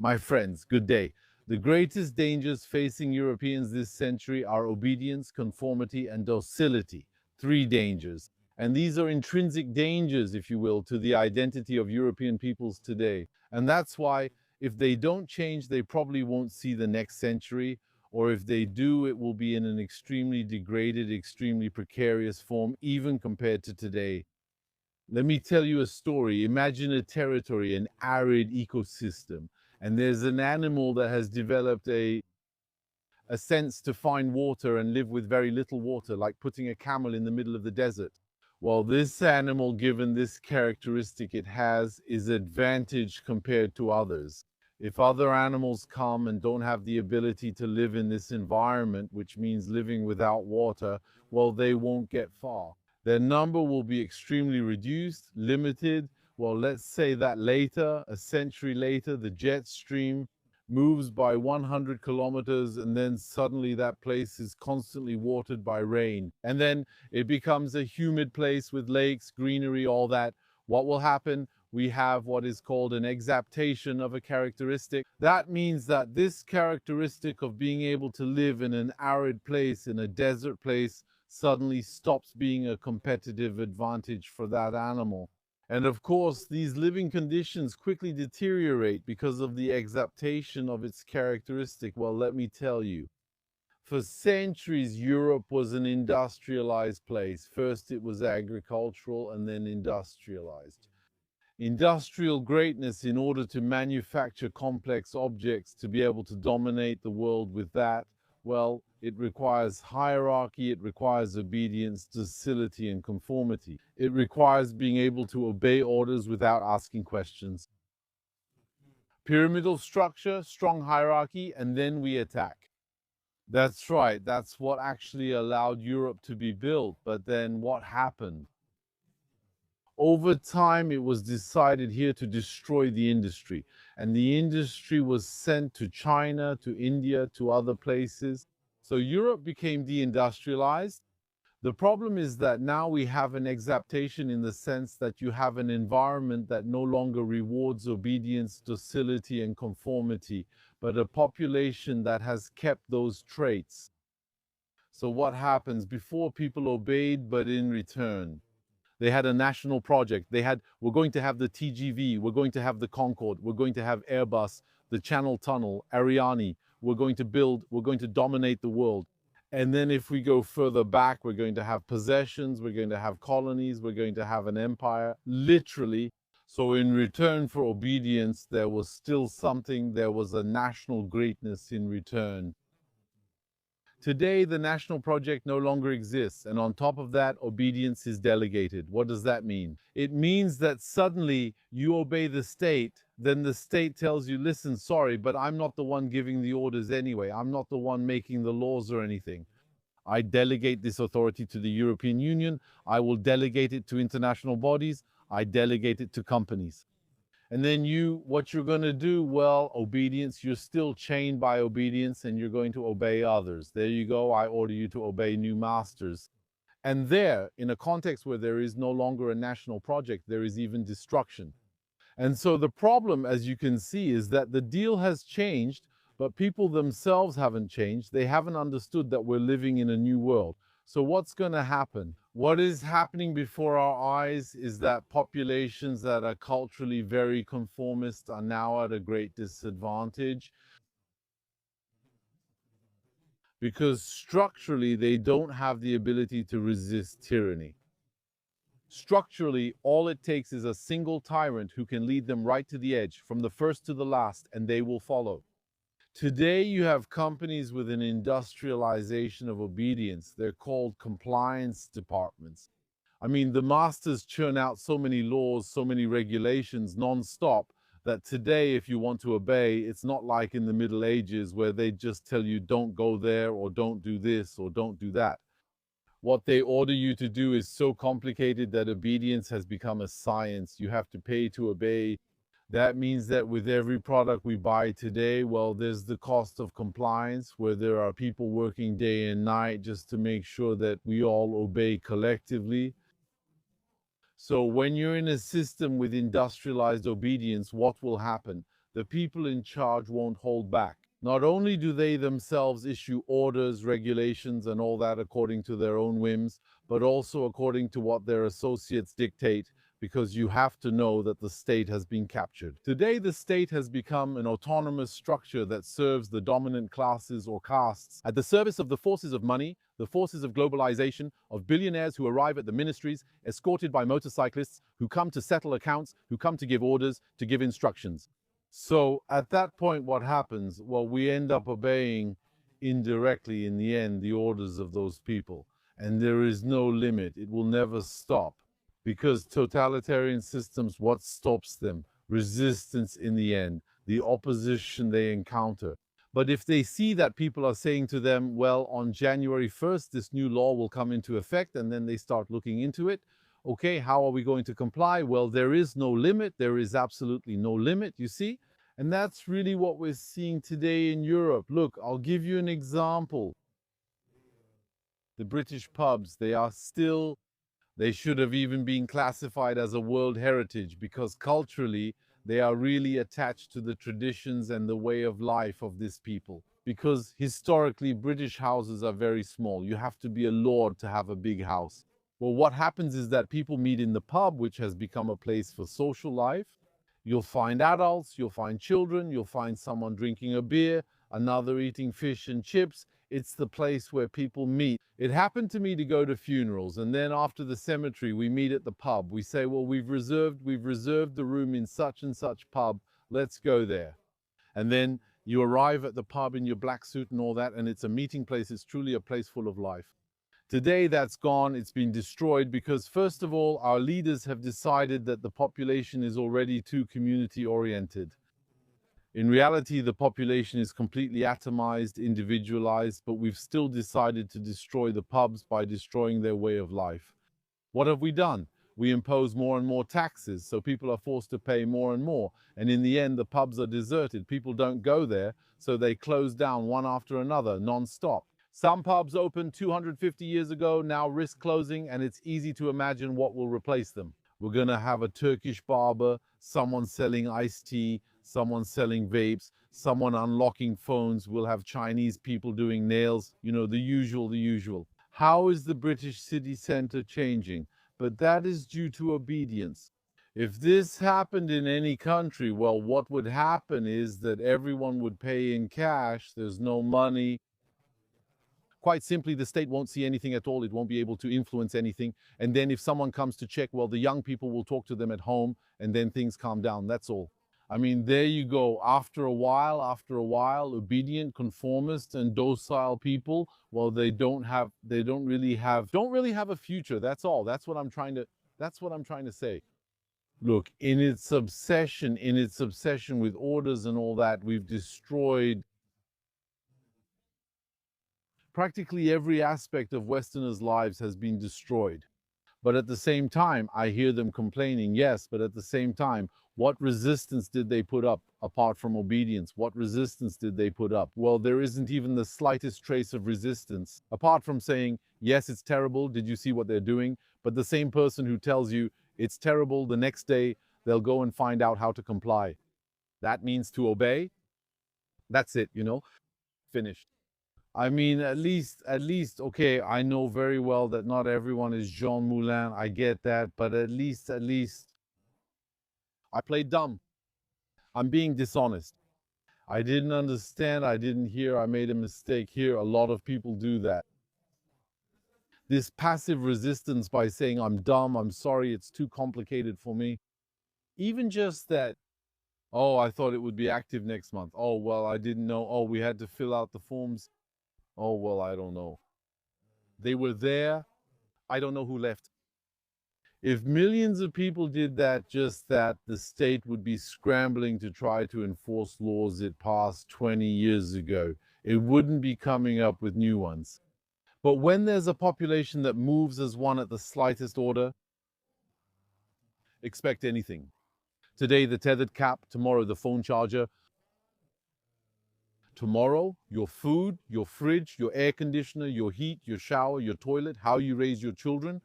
My friends, good day. The greatest dangers facing Europeans this century are obedience, conformity, and docility. Three dangers. And these are intrinsic dangers, if you will, to the identity of European peoples today. And that's why, if they don't change, they probably won't see the next century, or if they do, it will be in an extremely degraded, extremely precarious form, even compared to today. Let me tell you a story. Imagine a territory, an arid ecosystem, and there's an animal that has developed a sense to find water and live with very little water, like putting a camel in the middle of the desert. Well, this animal, given this characteristic it has, is advantaged compared to others. If other animals come and don't have the ability to live in this environment, which means living without water, well, they won't get far. Their number will be extremely reduced, limited. Well, let's say that later, a century later, the jet stream moves by 100 kilometers, and then suddenly that place is constantly watered by rain. And then it becomes a humid place with lakes, greenery, all that. What will happen? We have what is called an exaptation of a characteristic. That means that this characteristic of being able to live in an arid place, in a desert place, suddenly stops being a competitive advantage for that animal. And of course, these living conditions quickly deteriorate because of the exaptation of its characteristic. Well, let me tell you, for centuries, Europe was an industrialized place. First, it was agricultural and then industrialized. Industrial greatness, in order to manufacture complex objects, to be able to dominate the world with that, well, it requires hierarchy, it requires obedience, docility, and conformity. It requires being able to obey orders without asking questions. Pyramidal structure, strong hierarchy, and then we attack. That's right, that's what actually allowed Europe to be built. But then what happened? Over time, it was decided here to destroy the industry, and the industry was sent to China, to India, to other places. So Europe became deindustrialized. The problem is that now we have an exaptation, in the sense that you have an environment that no longer rewards obedience, docility, and conformity, but a population that has kept those traits. So what happens? Before, people obeyed, but in return, they had a national project. We're going to have the TGV, we're going to have the Concorde, we're going to have Airbus, the Channel Tunnel, Ariane. We're going to dominate the world. And then if we go further back, we're going to have possessions, we're going to have colonies, we're going to have an empire, literally. So in return for obedience, there was still something, there was a national greatness in return. Today, the national project no longer exists, and on top of that, obedience is delegated. What does that mean? It means that suddenly you obey the state, then the state tells you, listen, sorry, but I'm not the one giving the orders anyway. I'm not the one making the laws or anything. I delegate this authority to the European Union. I will delegate it to international bodies. I delegate it to companies. And then what you're going to do, well, obedience, you're still chained by obedience, and you're going to obey others. There you go. I order you to obey new masters. And there, in a context where there is no longer a national project, there is even destruction. And so the problem, as you can see, is that the deal has changed, but people themselves haven't changed. They haven't understood that we're living in a new world. So what's going to happen? What is happening before our eyes is that populations that are culturally very conformist are now at a great disadvantage, because structurally they don't have the ability to resist tyranny. Structurally, all it takes is a single tyrant who can lead them right to the edge, from the first to the last, and they will follow. Today, you have companies with an industrialization of obedience. They're called compliance departments. I mean, the masters churn out so many laws, so many regulations nonstop, that today, if you want to obey, it's not like in the Middle Ages where they just tell you don't go there, or don't do this, or don't do that. What they order you to do is so complicated that obedience has become a science. You have to pay to obey. That means that with every product we buy today, well, there's the cost of compliance, where there are people working day and night just to make sure that we all obey collectively. So when you're in a system with industrialized obedience, what will happen? the people in charge won't hold back. Not only do they themselves issue orders, regulations, and all that according to their own whims, but also according to what their associates dictate, because you have to know that the state has been captured. Today, the state has become an autonomous structure that serves the dominant classes or castes at the service of the forces of money, the forces of globalization, of billionaires who arrive at the ministries, escorted by motorcyclists who come to settle accounts, who come to give orders, to give instructions. So at that point, what happens? Well, we end up obeying indirectly in the end the orders of those people. And there is no limit. It will never stop. Because totalitarian systems, what stops them? Resistance in the end, the opposition they encounter. But if they see that people are saying to them, well, on January 1st, this new law will come into effect, and then they start looking into it, okay, how are we going to comply? Well, there is no limit. There is absolutely no limit, you see? And that's really what we're seeing today in Europe. Look, I'll give you an example. The British pubs, they should have even been classified as a World Heritage because culturally, they are really attached to the traditions and the way of life of this people. Because historically, British houses are very small. You have to be a lord to have a big house. Well, what happens is that people meet in the pub, which has become a place for social life. You'll find adults, you'll find children, you'll find someone drinking a beer, another eating fish and chips. It's the place where people meet. It happened to me to go to funerals, and then after the cemetery, we meet at the pub. We say, well, we've reserved the room in such and such pub. Let's go there. And then you arrive at the pub in your black suit and all that, and it's a meeting place. It's truly a place full of life. Today, that's gone. It's been destroyed because, first of all, our leaders have decided that the population is already too community-oriented. In reality, the population is completely atomized, individualized, but we've still decided to destroy the pubs by destroying their way of life. What have we done? We impose more and more taxes, so people are forced to pay more and more. And in the end, the pubs are deserted. People don't go there, so they close down one after another, non-stop. Some pubs opened 250 years ago, now risk closing, and it's easy to imagine what will replace them. We're going to have a Turkish barber, someone selling iced tea, someone selling vapes, someone unlocking phones. We'll have Chinese people doing nails, the usual. How is the British city centre changing? But that is due to obedience. If this happened in any country, well, what would happen is that everyone would pay in cash. There's no money. Quite simply, the state won't see anything at all. It won't be able to influence anything. And then if someone comes to check, well, the young people will talk to them at home, and then things calm down. That's all. I mean, there you go. After a while, obedient, conformist, and docile people, well, they don't really have a future. That's all. That's what I'm trying to say. Look, in its obsession with orders and all that, we've destroyed practically every aspect of Westerners' lives has been destroyed. But at the same time, I hear them complaining, yes, but at the same time, what resistance did they put up apart from obedience? What resistance did they put up? Well, there isn't even the slightest trace of resistance, apart from saying, yes, it's terrible, did you see what they're doing? But the same person who tells you it's terrible, the next day, they'll go and find out how to comply. That means to obey. That's it, finished. I mean, at least, okay, I know very well that not everyone is Jean Moulin. I get that, but at least, I played dumb. I'm being dishonest. I didn't understand. I didn't hear. I made a mistake here. A lot of people do that. This passive resistance by saying, I'm dumb, I'm sorry, it's too complicated for me. Even just that, oh, I thought it would be active next month. Oh, well, I didn't know. Oh, we had to fill out the forms. Oh, well, I don't know. They were there. I don't know who left. If millions of people did just that, the state would be scrambling to try to enforce laws it passed 20 years ago. It wouldn't be coming up with new ones. But when there's a population that moves as one at the slightest order, expect anything. Today, the tethered cap, tomorrow, the phone charger. Tomorrow, your food, your fridge, your air conditioner, your heat, your shower, your toilet, how you raise your children,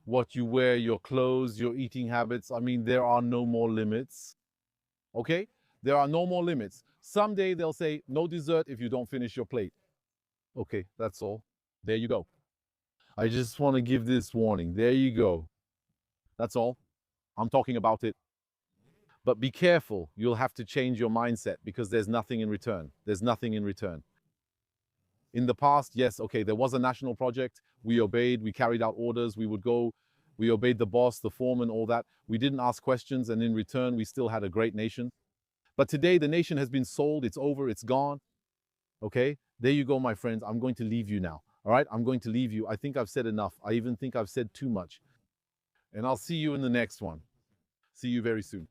what you wear, your clothes, your eating habits. I mean, there are no more limits. Okay? There are no more limits. Someday they'll say, no dessert if you don't finish your plate. Okay, that's all. There you go. I just want to give this warning. There you go. That's all. I'm talking about it. But be careful. You'll have to change your mindset because there's nothing in return. There's nothing in return. In the past, yes, okay, there was a national project. We obeyed, we carried out orders, we would go, we obeyed the boss, the foreman, all that. We didn't ask questions, and in return, we still had a great nation. But today, the nation has been sold, it's over, it's gone. Okay, there you go, my friends. I'm going to leave you now. All right, I'm going to leave you. I think I've said enough. I even think I've said too much. And I'll see you in the next one. See you very soon.